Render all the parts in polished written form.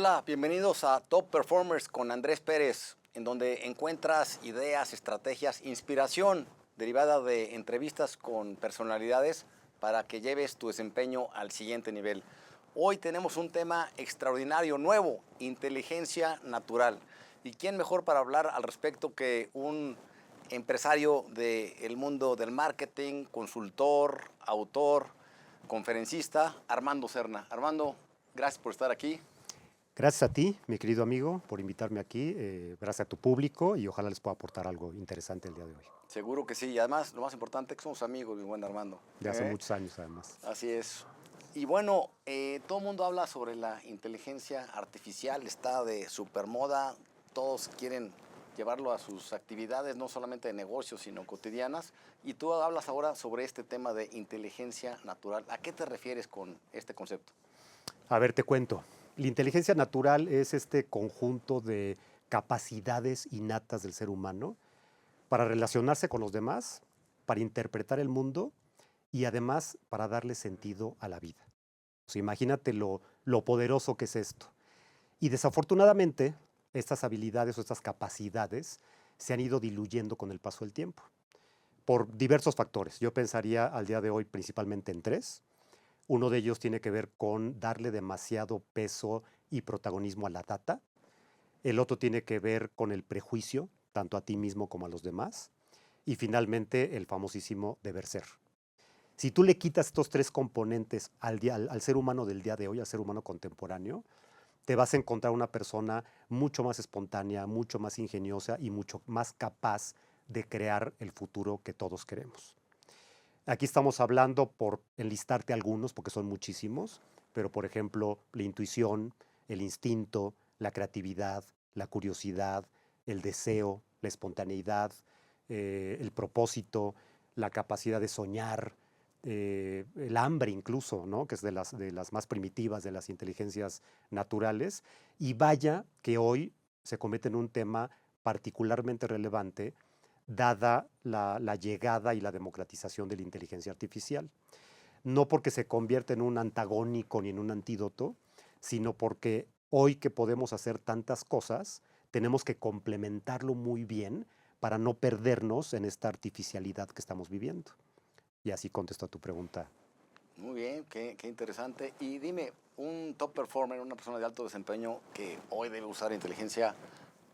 Hola, bienvenidos a Top Performers con Andrés Pérez, en donde encuentras ideas, estrategias, inspiración derivada de entrevistas con personalidades para que lleves tu desempeño al siguiente nivel. Hoy tenemos un tema extraordinario, nuevo, inteligencia natural. ¿Y quién mejor para hablar al respecto que un empresario del mundo del marketing, consultor, autor, conferencista, Armando Serna? Armando, gracias por estar aquí. Gracias a ti, mi querido amigo, por invitarme aquí, gracias a tu público y ojalá les pueda aportar algo interesante el día de hoy. Seguro que sí, y además lo más importante es que somos amigos, mi buen Armando. De hace muchos años además. Así es. Y bueno, todo el mundo habla sobre la inteligencia artificial, está de supermoda, todos quieren llevarlo a sus actividades, no solamente de negocios, sino cotidianas. Y tú hablas ahora sobre este tema de inteligencia natural. ¿A qué te refieres con este concepto? A ver, te cuento. La inteligencia natural es este conjunto de capacidades innatas del ser humano para relacionarse con los demás, para interpretar el mundo y además para darle sentido a la vida. O sea, imagínate lo poderoso que es esto. Y desafortunadamente, estas habilidades o estas capacidades se han ido diluyendo con el paso del tiempo, por diversos factores. Yo pensaría al día de hoy principalmente en tres. Uno de ellos tiene que ver con darle demasiado peso y protagonismo a la data. El otro tiene que ver con el prejuicio, tanto a ti mismo como a los demás. Y finalmente, el famosísimo deber ser. Si tú le quitas estos tres componentes al ser humano del día de hoy, al ser humano contemporáneo, te vas a encontrar una persona mucho más espontánea, mucho más ingeniosa y mucho más capaz de crear el futuro que todos queremos. Aquí estamos hablando por enlistarte algunos, porque son muchísimos, pero por ejemplo, la intuición, el instinto, la creatividad, la curiosidad, el deseo, la espontaneidad, el propósito, la capacidad de soñar, el hambre incluso, ¿no? Que es de las más primitivas de las inteligencias naturales. Y vaya que hoy se convierte en un tema particularmente relevante dada la llegada y la democratización de la inteligencia artificial. No porque se convierta en un antagónico ni en un antídoto, sino porque hoy que podemos hacer tantas cosas, tenemos que complementarlo muy bien para no perdernos en esta artificialidad que estamos viviendo. Y así contesto a tu pregunta. Muy bien, qué interesante. Y dime, un top performer, una persona de alto desempeño que hoy debe usar inteligencia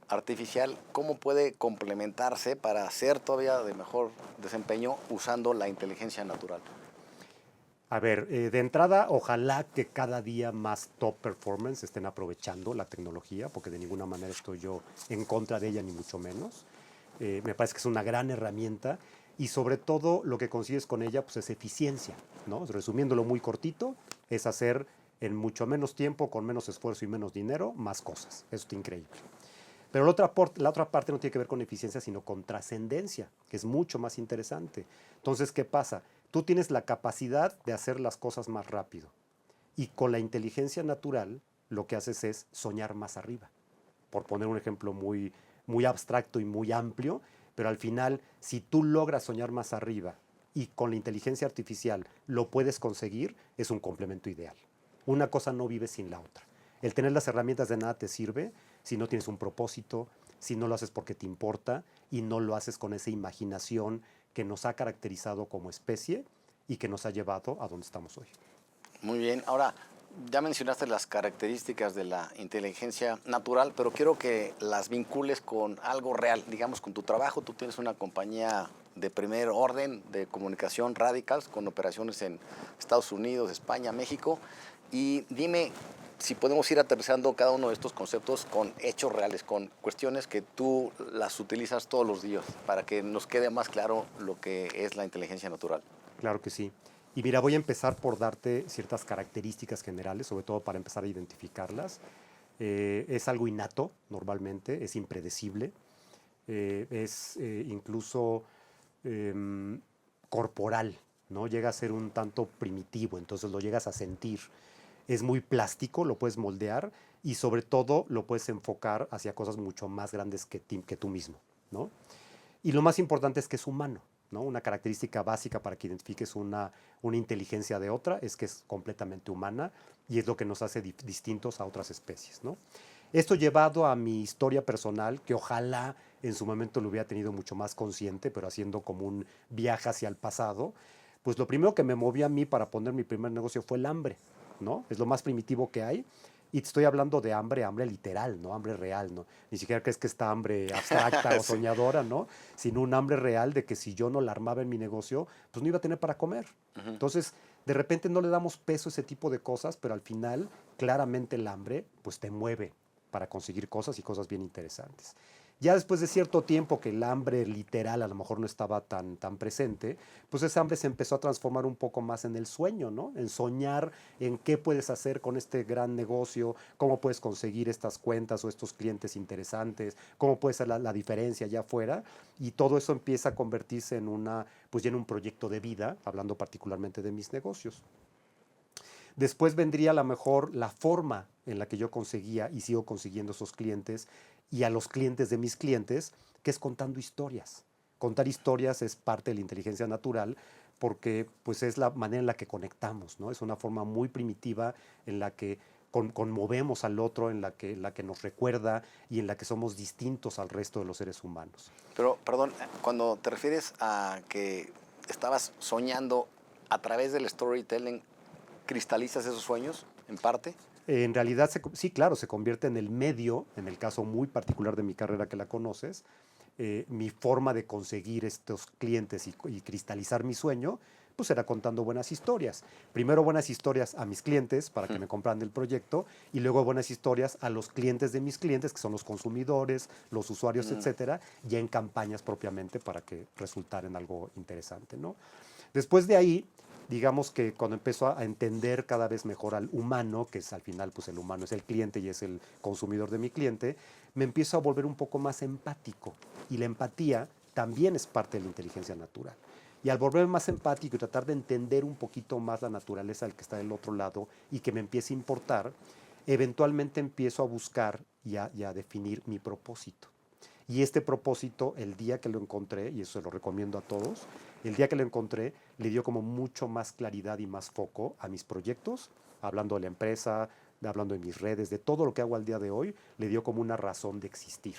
artificial, ¿cómo puede complementarse para ser todavía de mejor desempeño usando la inteligencia natural? A ver, de entrada, ojalá que cada día más top performance estén aprovechando la tecnología, porque de ninguna manera estoy yo en contra de ella, ni mucho menos. Me parece que es una gran herramienta y sobre todo lo que consigues con ella pues, es eficiencia, ¿no? Resumiéndolo muy cortito, es hacer en mucho menos tiempo, con menos esfuerzo y menos dinero, más cosas. Eso está increíble. Pero la otra parte no tiene que ver con eficiencia, sino con trascendencia, que es mucho más interesante. Entonces, ¿qué pasa? Tú tienes la capacidad de hacer las cosas más rápido. Y con la inteligencia natural, lo que haces es soñar más arriba. Por poner un ejemplo muy abstracto y muy amplio, pero al final, si tú logras soñar más arriba y con la inteligencia artificial lo puedes conseguir, es un complemento ideal. Una cosa no vive sin la otra. El tener las herramientas de nada te sirve si no tienes un propósito, si no lo haces porque te importa y no lo haces con esa imaginación que nos ha caracterizado como especie y que nos ha llevado a donde estamos hoy. Muy bien, ahora ya mencionaste las características de la inteligencia natural, pero quiero que las vincules con algo real, digamos con tu trabajo. Tú tienes una compañía de primer orden de comunicación Radicals con operaciones en Estados Unidos, España, México. Y dime si podemos ir aterrizando cada uno de estos conceptos con hechos reales, con cuestiones que tú las utilizas todos los días para que nos quede más claro lo que es la inteligencia natural. Claro que sí. Y mira, voy a empezar por darte ciertas características generales, sobre todo para empezar a identificarlas. Es algo innato, normalmente, es impredecible, es incluso corporal, ¿no? Llega a ser un tanto primitivo, entonces lo llegas a sentir. Es muy plástico, lo puedes moldear y sobre todo lo puedes enfocar hacia cosas mucho más grandes que tú mismo, ¿no? Y lo más importante es que es humano. ¿no? Una característica básica para que identifiques una inteligencia de otra es que es completamente humana y es lo que nos hace distintos a otras especies, ¿no? Esto llevado a mi historia personal, que ojalá en su momento lo hubiera tenido mucho más consciente, pero haciendo como un viaje hacia el pasado, pues lo primero que me movió a mí para poner mi primer negocio fue el hambre, ¿no? Es lo más primitivo que hay. Y te estoy hablando de hambre, hambre literal, ¿no? Hambre real, ¿no? Ni siquiera crees que esta hambre abstracta o Sí. soñadora, ¿no? Sino un hambre real de que si yo no la armaba en mi negocio, pues no iba a tener para comer. Entonces, de repente no le damos peso a ese tipo de cosas, pero al final, claramente el hambre, pues te mueve para conseguir cosas y cosas bien interesantes. Ya después de cierto tiempo que el hambre literal a lo mejor no estaba tan presente, pues esa hambre se empezó a transformar un poco más en el sueño, ¿no? En soñar en qué puedes hacer con este gran negocio, cómo puedes conseguir estas cuentas o estos clientes interesantes, cómo puede ser la diferencia allá afuera. Y todo eso empieza a convertirse en pues ya en un proyecto de vida, hablando particularmente de mis negocios. Después vendría a lo mejor la forma en la que yo conseguía y sigo consiguiendo esos clientes y a los clientes de mis clientes, que es contando historias. Contar historias es parte de la inteligencia natural porque pues es la manera en la que conectamos, ¿no? Es una forma muy primitiva en la que conmovemos al otro, en la que nos recuerda y en la que somos distintos al resto de los seres humanos. Pero, perdón, cuando te refieres a que estabas soñando a través del storytelling, ¿cristalizas esos sueños en parte? En realidad, sí, claro, se convierte en el medio, en el caso muy particular de mi carrera que la conoces, mi forma de conseguir estos clientes y cristalizar mi sueño, pues era contando buenas historias. Primero buenas historias a mis clientes para que me compraran el proyecto y luego buenas historias a los clientes de mis clientes, que son los consumidores, los usuarios, etcétera, ya en campañas propiamente para que resultara en algo interesante, ¿no? Después de ahí, digamos que cuando empezó a entender cada vez mejor al humano, que es al final pues el humano es el cliente y es el consumidor de mi cliente, me empiezo a volver un poco más empático. Y la empatía también es parte de la inteligencia natural. Y al volverme más empático y tratar de entender un poquito más la naturaleza del que está del otro lado y que me empiece a importar, eventualmente empiezo a buscar y a definir mi propósito. Y este propósito, el día que lo encontré, y eso se lo recomiendo a todos, el día que lo encontré le dio como mucho más claridad y más foco a mis proyectos, hablando de la empresa, hablando de mis redes, de todo lo que hago al día de hoy, le dio como una razón de existir.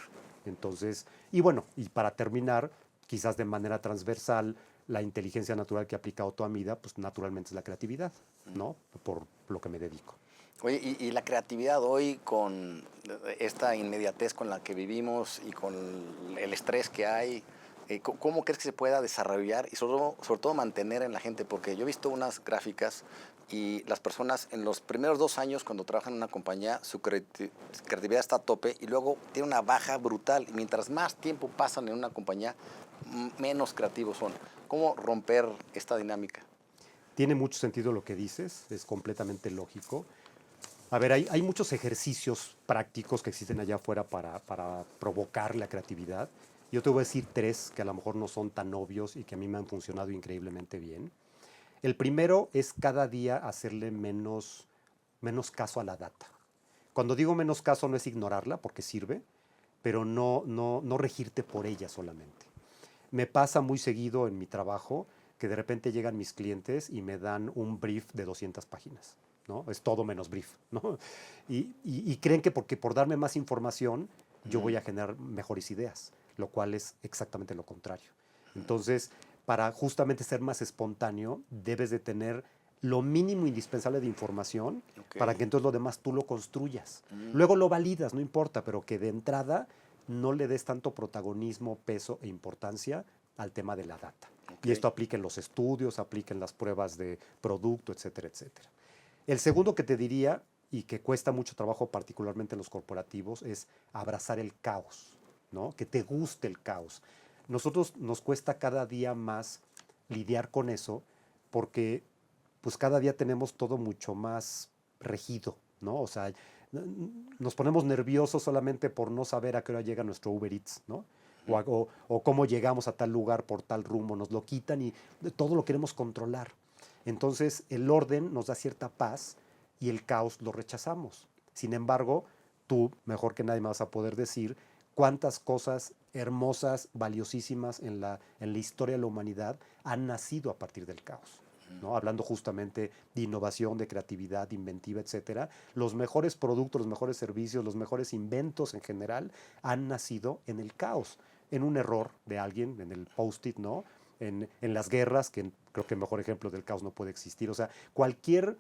Entonces, y bueno, y para terminar, quizás de manera transversal, la inteligencia natural que he aplicado toda mi vida, pues naturalmente es la creatividad, ¿no? Por lo que me dedico. Oye, y la creatividad hoy con esta inmediatez con la que vivimos y con el estrés que hay, ¿cómo crees que se pueda desarrollar y sobre todo mantener en la gente? Porque yo he visto unas gráficas y las personas en los primeros 2 años cuando trabajan en una compañía, su creatividad está a tope y luego tiene una baja brutal. Y mientras más tiempo pasan en una compañía, menos creativos son. ¿Cómo romper esta dinámica? Tiene mucho sentido lo que dices, es completamente lógico. A ver, hay muchos ejercicios prácticos que existen allá afuera para provocar la creatividad. Yo te voy a decir tres que a lo mejor no son tan obvios y que a mí me han funcionado increíblemente bien. El primero es cada día hacerle menos caso a la data. Cuando digo menos caso no es ignorarla porque sirve, pero no regirte por ella solamente. Me pasa muy seguido en mi trabajo que de repente llegan mis clientes y me dan un brief de 200 páginas, ¿no? Es todo menos brief, ¿no? Y creen que porque por darme más información yo voy a generar mejores ideas, lo cual es exactamente lo contrario. Entonces, para justamente ser más espontáneo, debes de tener lo mínimo indispensable de información para que Ok. entonces lo demás tú lo construyas. Luego lo validas, no importa, pero que de entrada no le des tanto protagonismo, peso e importancia al tema de la data. Ok. Y esto aplica en los estudios, aplica en las pruebas de producto, etcétera, etcétera. El segundo que te diría, y que cuesta mucho trabajo particularmente en los corporativos, es abrazar el caos, ¿no? Que te guste el caos. Nosotros nos cuesta cada día más lidiar con eso porque pues cada día tenemos todo mucho más regido, ¿no? O sea, nos ponemos nerviosos solamente por no saber a qué hora llega nuestro Uber Eats, ¿no? O cómo llegamos a tal lugar por tal rumbo, nos lo quitan y todo lo queremos controlar. Entonces el orden nos da cierta paz y el caos lo rechazamos. Sin embargo, tú, mejor que nadie, me vas a poder decir cuántas cosas hermosas, valiosísimas en la historia de la humanidad han nacido a partir del caos. ¿No? Hablando justamente de innovación, de creatividad, de inventiva, etcétera. Los mejores productos, los mejores servicios, los mejores inventos en general han nacido en el caos, en un error de alguien, en el post-it, ¿no? En las guerras, que creo que el mejor ejemplo del caos no puede existir. O sea, cualquier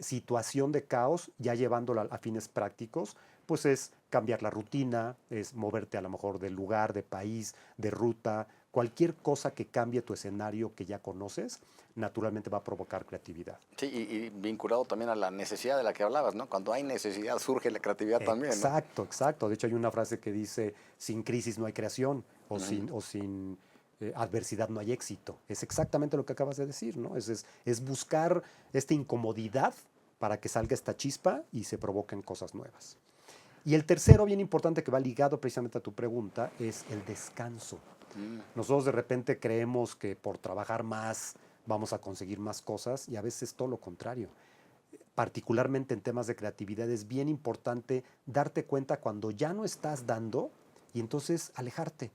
situación de caos, ya llevándola a fines prácticos, pues es cambiar la rutina, es moverte a lo mejor de lugar, de país, de ruta, cualquier cosa que cambie tu escenario que ya conoces, naturalmente va a provocar creatividad. Sí, y vinculado también a la necesidad de la que hablabas, ¿no? Cuando hay necesidad surge la creatividad también, ¿no? Exacto, exacto. De hecho hay una frase que dice, sin crisis no hay creación, o sin adversidad no hay éxito. Es exactamente lo que acabas de decir, ¿no? Es buscar esta incomodidad para que salga esta chispa y se provoquen cosas nuevas. Y el tercero, bien importante, que va ligado precisamente a tu pregunta, es el descanso. Nosotros de repente creemos que por trabajar más vamos a conseguir más cosas y a veces todo lo contrario. Particularmente en temas de creatividad es bien importante darte cuenta cuando ya no estás dando y entonces alejarte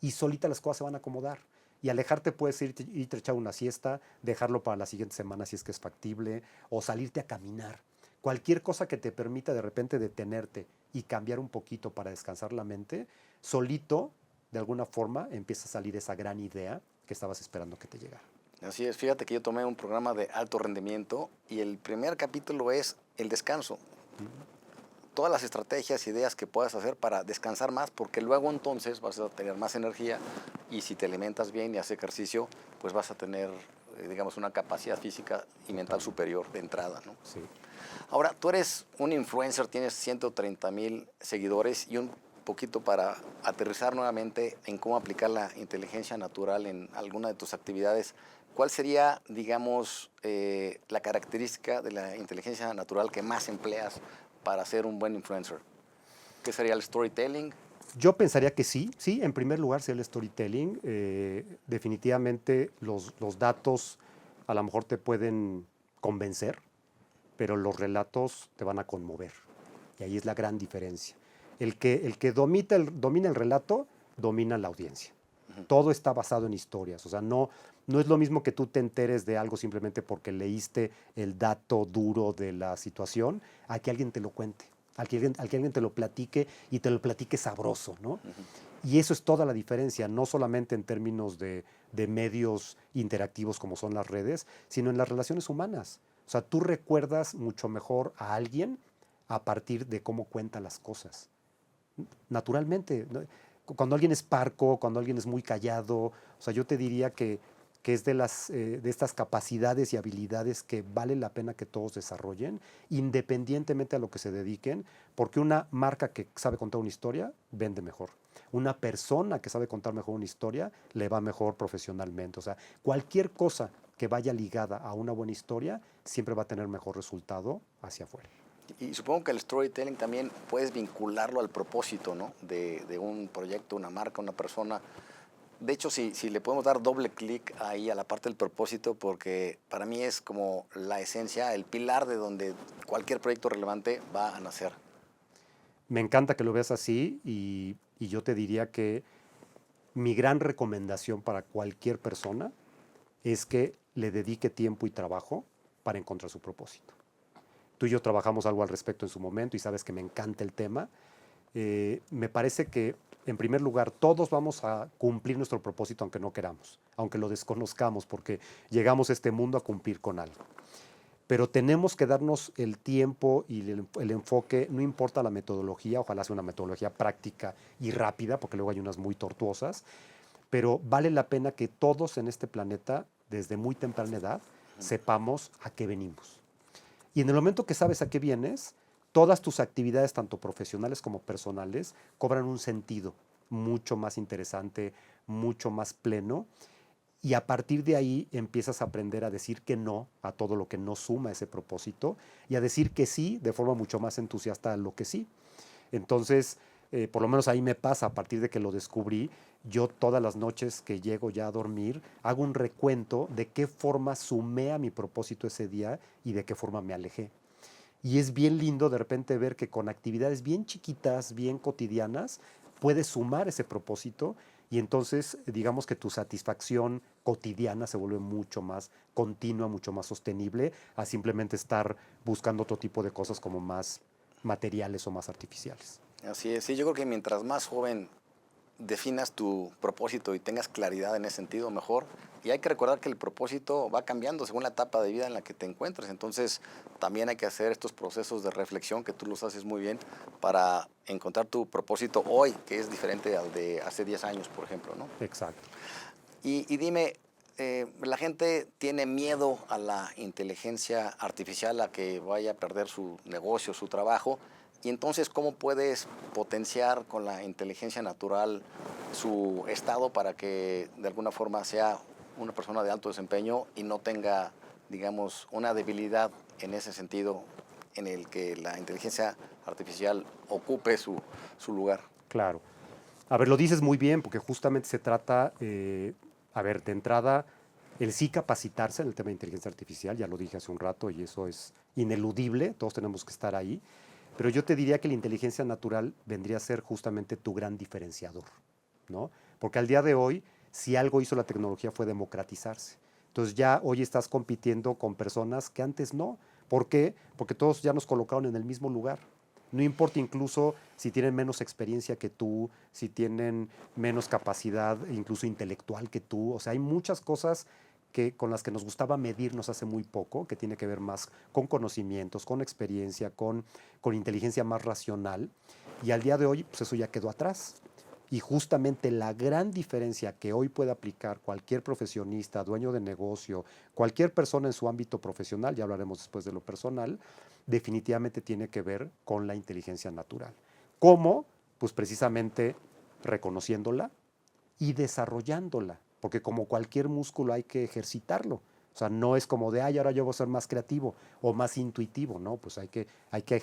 y solita las cosas se van a acomodar. Y alejarte puedes irte a echar una siesta, dejarlo para la siguiente semana si es que es factible, o salirte a caminar. Cualquier cosa que te permita de repente detenerte y cambiar un poquito para descansar la mente, solito, de alguna forma, empieza a salir esa gran idea que estabas esperando que te llegara. Así es, fíjate que yo tomé un programa de alto rendimiento y el primer capítulo es el descanso. Todas las estrategias, ideas que puedas hacer para descansar más, porque luego entonces vas a tener más energía y si te alimentas bien y haces ejercicio, pues vas a tener, digamos, una capacidad física y mental superior de entrada, ¿no? Sí. Ahora, tú eres un influencer, tienes 130,000 seguidores y un poquito para aterrizar nuevamente en cómo aplicar la inteligencia natural en alguna de tus actividades. ¿Cuál sería, digamos, la característica de la inteligencia natural que más empleas para ser un buen influencer? ¿Qué sería el storytelling? Yo pensaría que sí, en primer lugar sería el storytelling. Definitivamente los datos a lo mejor te pueden convencer, pero los relatos te van a conmover. Y ahí es la gran diferencia. El que domina el relato, domina la audiencia. Todo está basado en historias. O sea, no es lo mismo que tú te enteres de algo simplemente porque leíste el dato duro de la situación, a que alguien te lo cuente, a que alguien te lo platique y te lo platique sabroso, ¿no? Y eso es toda la diferencia, no solamente en términos de medios interactivos como son las redes, sino en las relaciones humanas. O sea, tú recuerdas mucho mejor a alguien a partir de cómo cuenta las cosas. Naturalmente, ¿no? Cuando alguien es parco, cuando alguien es muy callado, o sea, yo te diría que es de estas capacidades y habilidades que vale la pena que todos desarrollen, independientemente a lo que se dediquen, porque una marca que sabe contar una historia vende mejor. Una persona que sabe contar mejor una historia le va mejor profesionalmente. O sea, cualquier cosa que vaya ligada a una buena historia siempre va a tener mejor resultado hacia afuera. Y supongo que el storytelling también puedes vincularlo al propósito, ¿no? De un proyecto, una marca, una persona. De hecho, si le podemos dar doble clic ahí a la parte del propósito, porque para mí es como la esencia, el pilar de donde cualquier proyecto relevante va a nacer. Me encanta que lo veas así y yo te diría que mi gran recomendación para cualquier persona es que le dedique tiempo y trabajo para encontrar su propósito. Tú y yo trabajamos algo al respecto en su momento y sabes que me encanta el tema. Me parece que, en primer lugar, todos vamos a cumplir nuestro propósito aunque no queramos, aunque lo desconozcamos, porque llegamos a este mundo a cumplir con algo. Pero tenemos que darnos el tiempo y el enfoque, no importa la metodología, ojalá sea una metodología práctica y rápida, porque luego hay unas muy tortuosas, pero vale la pena que todos en este planeta, desde muy temprana edad, sepamos a qué venimos. Y en el momento que sabes a qué vienes, todas tus actividades, tanto profesionales como personales, cobran un sentido mucho más interesante, mucho más pleno. Y a partir de ahí empiezas a aprender a decir que no a todo lo que no suma ese propósito y a decir que sí de forma mucho más entusiasta a lo que sí. Entonces, por lo menos ahí me pasa, a partir de que lo descubrí, yo todas las noches que llego ya a dormir, hago un recuento de qué forma sumé a mi propósito ese día y de qué forma me alejé. Y es bien lindo de repente ver que con actividades bien chiquitas, bien cotidianas, puedes sumar ese propósito y entonces digamos que tu satisfacción cotidiana se vuelve mucho más continua, mucho más sostenible a simplemente estar buscando otro tipo de cosas como más materiales o más artificiales. Así es, sí, yo creo que mientras más joven definas tu propósito y tengas claridad en ese sentido, mejor. Y hay que recordar que el propósito va cambiando según la etapa de vida en la que te encuentres. Entonces, también hay que hacer estos procesos de reflexión, que tú los haces muy bien, para encontrar tu propósito hoy, que es diferente al de hace 10 años, por ejemplo, ¿no? Exacto. Y dime, la gente tiene miedo a la inteligencia artificial, a que vaya a perder su negocio, su trabajo. Y entonces, ¿cómo puedes potenciar con la inteligencia natural su estado para que de alguna forma sea una persona de alto desempeño y no tenga, digamos, una debilidad en ese sentido en el que la inteligencia artificial ocupe su lugar? Claro. A ver, lo dices muy bien, porque justamente se trata, a ver, de entrada, el sí capacitarse en el tema de inteligencia artificial, ya lo dije hace un rato y eso es ineludible, todos tenemos que estar ahí, pero yo te diría que la inteligencia natural vendría a ser justamente tu gran diferenciador, ¿no? Porque al día de hoy, si algo hizo la tecnología fue democratizarse. Entonces ya hoy estás compitiendo con personas que antes no. ¿Por qué? Porque todos ya nos colocaron en el mismo lugar. No importa incluso si tienen menos experiencia que tú, si tienen menos capacidad, incluso intelectual que tú. O sea, hay muchas cosas con las que nos gustaba medirnos hace muy poco, que tiene que ver más con conocimientos, con experiencia, con inteligencia más racional. Y al día de hoy, pues eso ya quedó atrás. Y justamente la gran diferencia que hoy puede aplicar cualquier profesionista, dueño de negocio, cualquier persona en su ámbito profesional, ya hablaremos después de lo personal, definitivamente tiene que ver con la inteligencia natural. ¿Cómo? Pues precisamente reconociéndola y desarrollándola, porque como cualquier músculo hay que ejercitarlo. O sea, no es como de, ay, ahora yo voy a ser más creativo o más intuitivo, ¿no? Pues hay que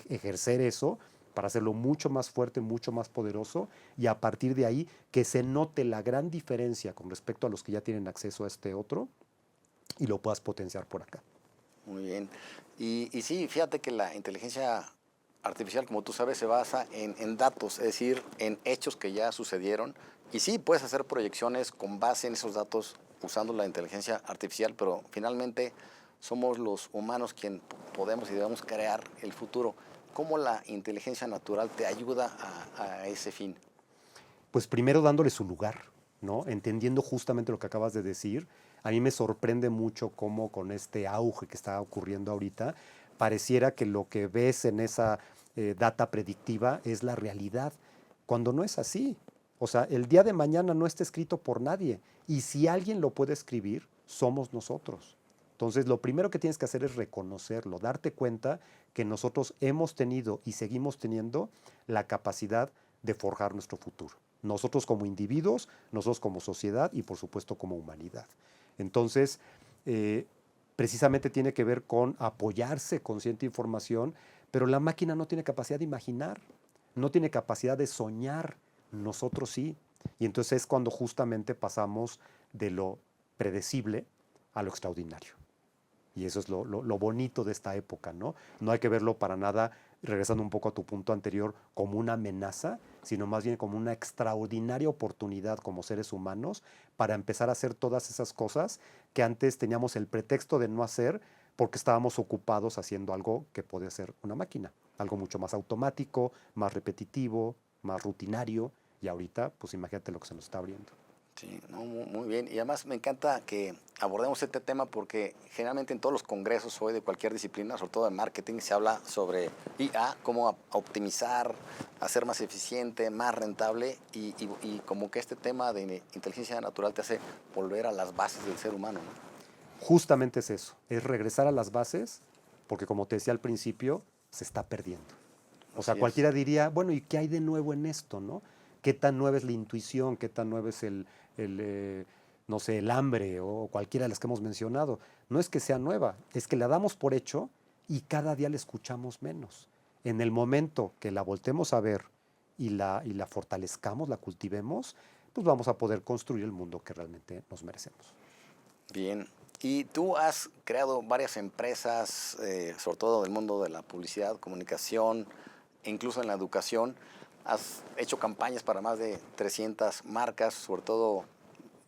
ejercer eso para hacerlo mucho más fuerte, mucho más poderoso y a partir de ahí que se note la gran diferencia con respecto a los que ya tienen acceso a este otro y lo puedas potenciar por acá. Muy bien. Y sí, fíjate que la inteligencia artificial, como tú sabes, se basa en datos, es decir, en hechos que ya sucedieron. Y sí, puedes hacer proyecciones con base en esos datos usando la inteligencia artificial, pero finalmente somos los humanos quien podemos y debemos crear el futuro. ¿Cómo la inteligencia natural te ayuda a ese fin? Pues primero dándole su lugar, ¿no? Entendiendo justamente lo que acabas de decir. A mí me sorprende mucho cómo con este auge que está ocurriendo ahorita, pareciera que lo que ves en esa data predictiva es la realidad, cuando no es así. O sea, el día de mañana no está escrito por nadie. Y si alguien lo puede escribir, somos nosotros. Entonces, lo primero que tienes que hacer es reconocerlo, darte cuenta que nosotros hemos tenido y seguimos teniendo la capacidad de forjar nuestro futuro. Nosotros como individuos, nosotros como sociedad y por supuesto como humanidad. Entonces, precisamente tiene que ver con apoyarse con cierta información, pero la máquina no tiene capacidad de imaginar, no tiene capacidad de soñar, nosotros sí. Y entonces es cuando justamente pasamos de lo predecible a lo extraordinario. Y eso es lo bonito de esta época, ¿no? No hay que verlo para nada, regresando un poco a tu punto anterior, como una amenaza, sino más bien como una extraordinaria oportunidad como seres humanos para empezar a hacer todas esas cosas que antes teníamos el pretexto de no hacer porque estábamos ocupados haciendo algo que puede ser una máquina, algo mucho más automático, más repetitivo, más rutinario, y ahorita, pues imagínate lo que se nos está abriendo. Sí, no, muy bien. Y además me encanta que abordemos este tema porque generalmente en todos los congresos hoy de cualquier disciplina, sobre todo de marketing, se habla sobre IA, cómo optimizar, hacer más eficiente, más rentable y como que este tema de inteligencia natural te hace volver a las bases del ser humano, ¿no? Justamente es eso, es regresar a las bases, porque como te decía al principio, se está perdiendo. O sea, Así es. cualquiera diría, bueno, ¿y qué hay de nuevo en esto, no? ¿Qué tan nueva es la intuición? ¿Qué tan nueva es no sé, el hambre o cualquiera de las que hemos mencionado? No es que sea nueva, es que la damos por hecho y cada día la escuchamos menos. En el momento que la voltemos a ver y la fortalezcamos, la cultivemos, pues vamos a poder construir el mundo que realmente nos merecemos. Bien. Y tú has creado varias empresas, sobre todo del mundo de la publicidad, comunicación, e incluso en la educación. has hecho campañas para más de 300 marcas, sobre todo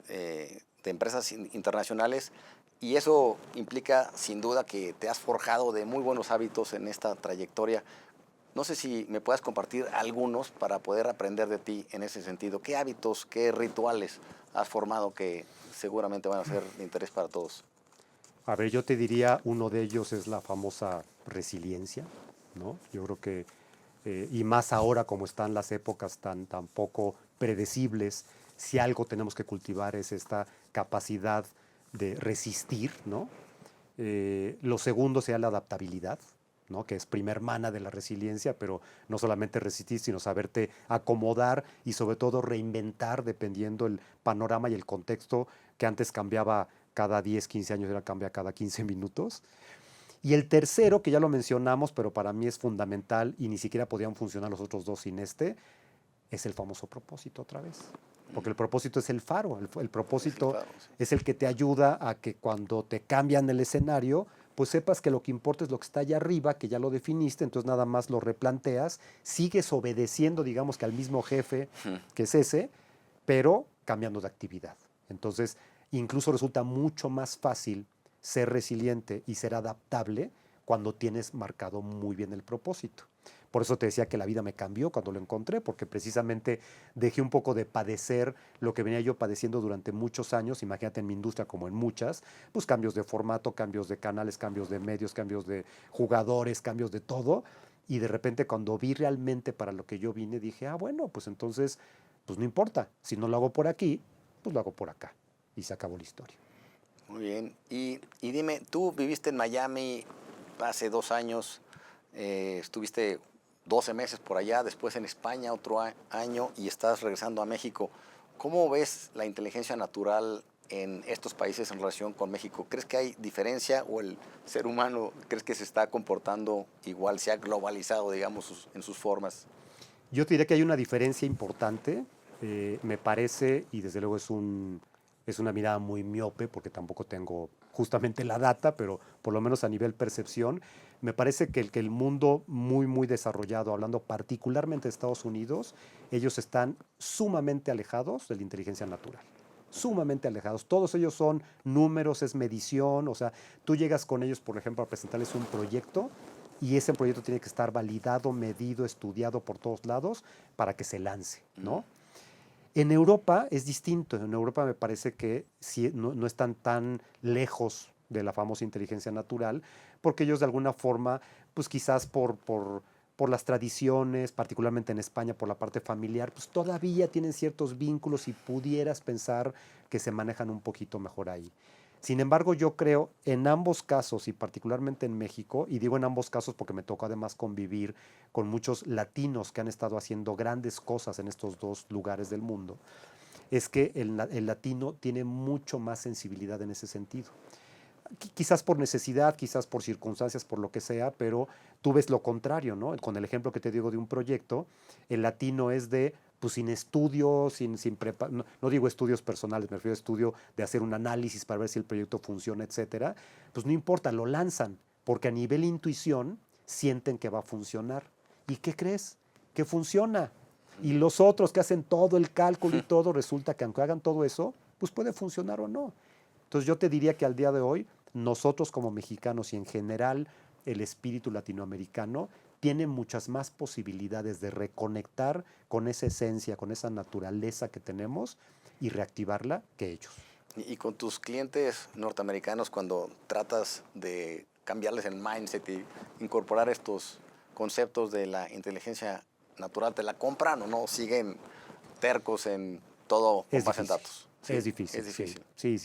de empresas internacionales, y eso implica sin duda que te has forjado de muy buenos hábitos en esta trayectoria. No sé si me puedas compartir algunos para poder aprender de ti en ese sentido. ¿Qué hábitos, qué rituales has formado que seguramente van a ser de interés para todos? A ver, yo te diría, uno de ellos es la famosa resiliencia, ¿no? Yo creo que, y más ahora como están las épocas tan poco predecibles, si algo tenemos que cultivar es esta capacidad de resistir, ¿no? Lo segundo sería la adaptabilidad, ¿no? Que es prima hermana de la resiliencia, pero no solamente resistir, sino saberte acomodar y sobre todo reinventar dependiendo el panorama y el contexto que antes cambiaba cada 10, 15 años, ahora cambia cada 15 minutos. Y el tercero, que ya lo mencionamos, pero para mí es fundamental y ni siquiera podían funcionar los otros dos sin este, es el famoso propósito otra vez. Porque el propósito es el faro, el propósito es el que te ayuda a que cuando te cambian el escenario, pues sepas que lo que importa es lo que está allá arriba, que ya lo definiste, entonces nada más lo replanteas, sigues obedeciendo, digamos que al mismo jefe que es ese, pero cambiando de actividad. Entonces, incluso resulta mucho más fácil ser resiliente y ser adaptable cuando tienes marcado muy bien el propósito. Por eso te decía que la vida me cambió cuando lo encontré, porque precisamente dejé un poco de padecer lo que venía yo padeciendo durante muchos años, imagínate en mi industria como en muchas, pues cambios de formato, cambios de canales, cambios de medios, cambios de jugadores, cambios de todo, y de repente cuando vi realmente para lo que yo vine, dije, bueno, pues entonces, pues no importa, si no lo hago por aquí, pues lo hago por acá, y se acabó la historia. Muy bien. Y dime, tú viviste en Miami hace 2 años, estuviste 12 meses por allá, después en España otro año y estás regresando a México. ¿Cómo ves la inteligencia natural en estos países en relación con México? ¿Crees que hay diferencia o el ser humano crees que se está comportando igual, se ha globalizado, digamos, en sus formas? Yo te diría que hay una diferencia importante, me parece, y desde luego es una mirada muy miope, porque tampoco tengo justamente la data, pero por lo menos a nivel percepción, me parece que el mundo muy desarrollado, hablando particularmente de Estados Unidos, ellos están sumamente alejados de la inteligencia natural. Sumamente alejados. Todos ellos son números, es medición, o sea, tú llegas con ellos, por ejemplo, a presentarles un proyecto y ese proyecto tiene que estar validado, medido, estudiado por todos lados para que se lance, ¿no? En Europa es distinto. En Europa me parece que sí, no están tan lejos de la famosa inteligencia natural, porque ellos de alguna forma, pues quizás por las tradiciones, particularmente en España, por la parte familiar, pues todavía tienen ciertos vínculos y pudieras pensar que se manejan un poquito mejor ahí. Sin embargo, yo creo en ambos casos y particularmente en México, y digo en ambos casos porque me tocó además convivir con muchos latinos que han estado haciendo grandes cosas en estos dos lugares del mundo, es que el latino tiene mucho más sensibilidad en ese sentido. Quizás por necesidad, quizás por circunstancias, por lo que sea, pero tú ves lo contrario, ¿no? Con el ejemplo que te digo de un proyecto, el latino es de, pues sin estudio, sin no digo estudios personales, me refiero a estudio de hacer un análisis para ver si el proyecto funciona, etcétera, pues no importa, lo lanzan, porque a nivel intuición sienten que va a funcionar. ¿Y qué crees? Que funciona. Y los otros que hacen todo el cálculo y todo, resulta que aunque hagan todo eso, pues puede funcionar o no. Entonces yo te diría que al día de hoy, nosotros como mexicanos y en general el espíritu latinoamericano tiene muchas más posibilidades de reconectar con esa esencia, con esa naturaleza que tenemos y reactivarla que ellos. Y con tus clientes norteamericanos, cuando tratas de cambiarles el mindset y incorporar estos conceptos de la inteligencia natural, ¿te la compran o no? ¿Siguen tercos en todo con base en datos? Sí, Es difícil, es difícil.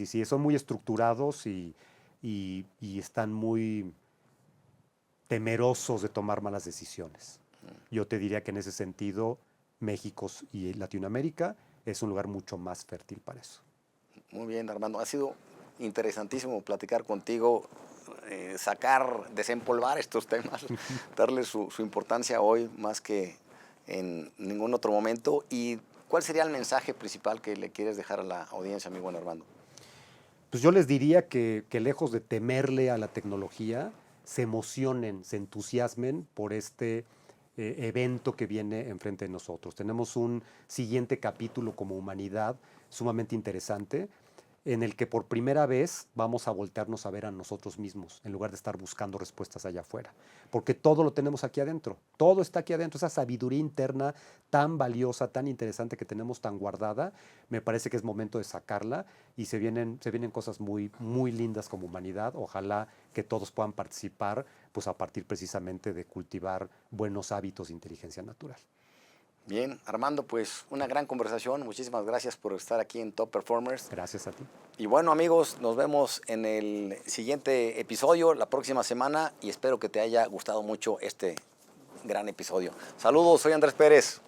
sí. Son muy estructurados y están muy temerosos de tomar malas decisiones. Yo te diría que en ese sentido, México y Latinoamérica es un lugar mucho más fértil para eso. Muy bien, Armando. Ha sido interesantísimo platicar contigo, desempolvar estos temas, darle su importancia hoy más que en ningún otro momento. ¿Y cuál sería el mensaje principal que le quieres dejar a la audiencia, mi buen Armando? Pues yo les diría que lejos de temerle a la tecnología, se emocionen, se entusiasmen por este evento que viene enfrente de nosotros. Tenemos un siguiente capítulo como humanidad sumamente interesante, en el que por primera vez vamos a voltearnos a ver a nosotros mismos, en lugar de estar buscando respuestas allá afuera. Porque todo lo tenemos aquí adentro, todo está aquí adentro, esa sabiduría interna tan valiosa, tan interesante que tenemos tan guardada, me parece que es momento de sacarla y se vienen cosas muy, muy lindas como humanidad. Ojalá que todos puedan participar, pues a partir precisamente de cultivar buenos hábitos de inteligencia natural. Bien, Armando, pues una gran conversación. Muchísimas gracias por estar aquí en Top Performers. Gracias a ti. Y bueno, amigos, nos vemos en el siguiente episodio la próxima semana y espero que te haya gustado mucho este gran episodio. Saludos, soy Andrés Pérez.